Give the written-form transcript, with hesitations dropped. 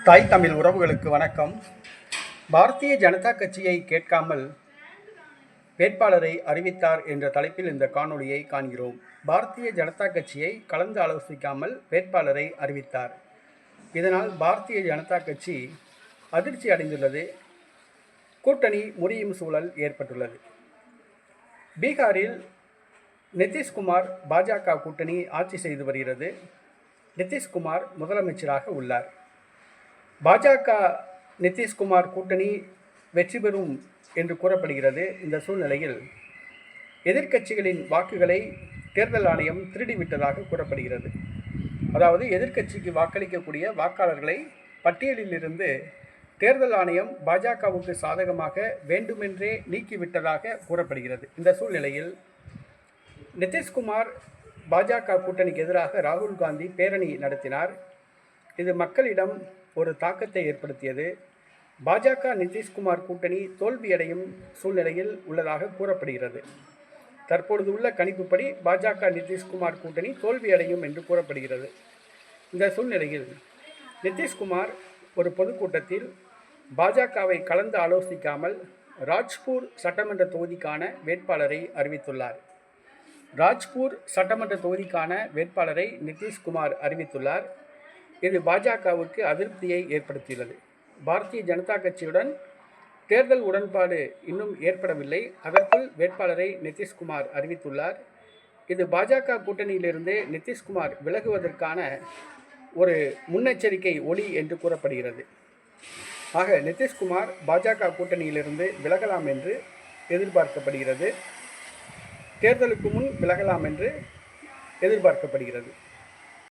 தாய் தமிழ் உறவுகளுக்கு வணக்கம். பாரதிய ஜனதா கட்சியை கேட்காமல் வேட்பாளரை அறிவித்தார் என்ற தலைப்பில் இந்த காணொளியை காண்கிறோம். பாரதிய ஜனதா கட்சியை கலந்து ஆலோசிக்காமல் வேட்பாளரை அறிவித்தார். இதனால் பாரதிய ஜனதா கட்சி அதிர்ச்சி அடைந்துள்ளது. கூட்டணி முறியும் சூழல் ஏற்பட்டுள்ளது. பீகாரில் நிதிஷ்குமார் பாஜக கூட்டணி ஆட்சி செய்து வருகிறது. நிதிஷ்குமார் முதலமைச்சராக உள்ளார். பாஜக நிதிஷ்குமார் கூட்டணி வெற்றி பெறும் என்று கூறப்படுகிறது. இந்த சூழ்நிலையில் எதிர்க்கட்சிகளின் வாக்குகளை தேர்தல் ஆணையம் திருடிவிட்டதாக கூறப்படுகிறது. அதாவது எதிர்க்கட்சிக்கு வாக்களிக்கக்கூடிய வாக்காளர்களை பட்டியலில் இருந்து தேர்தல் ஆணையம் பாஜகவுக்கு சாதகமாக வேண்டுமென்றே நீக்கிவிட்டதாக கூறப்படுகிறது. இந்த சூழ்நிலையில் நிதிஷ்குமார் பாஜக கூட்டணிக்கு எதிராக ராகுல் காந்தி பேரணி நடத்தினார். இது மக்களிடம் ஒரு தாக்கத்தை ஏற்படுத்தியது. பாஜக நிதிஷ்குமார் கூட்டணி தோல்வியடையும் சூழ்நிலையில் உள்ளதாக கூறப்படுகிறது. தற்பொழுது உள்ள கணிப்புப்படி பாஜக நிதிஷ்குமார் கூட்டணி தோல்வியடையும் என்று கூறப்படுகிறது. இந்த சூழ்நிலையில் நிதிஷ்குமார் ஒரு பொதுக்கூட்டத்தில் பாஜகவை கலந்து ஆலோசிக்காமல் ராஜ்பூர் சட்டமன்ற தொகுதிக்கான வேட்பாளரை அறிவித்துள்ளார். ராஜ்பூர் சட்டமன்ற தொகுதிக்கான வேட்பாளரை நிதிஷ்குமார் அறிவித்துள்ளார். இது பாஜகவுக்கு அதிருப்தியை ஏற்படுத்தியுள்ளது. பாரதிய ஜனதா கட்சியுடன் தேர்தல் உடன்பாடு இன்னும் ஏற்படவில்லை. அதற்குள் வேட்பாளரை நிதிஷ்குமார் அறிவித்துள்ளார். இது பாஜக கூட்டணியிலிருந்து நிதிஷ்குமார் விலகுவதற்கான ஒரு முன்னெச்சரிக்கை ஒலி என்று கூறப்படுகிறது. ஆக நிதிஷ்குமார் பாஜக கூட்டணியிலிருந்து விலகலாம் என்று எதிர்பார்க்கப்படுகிறது. தேர்தலுக்கு முன் விலகலாம் என்று எதிர்பார்க்கப்படுகிறது.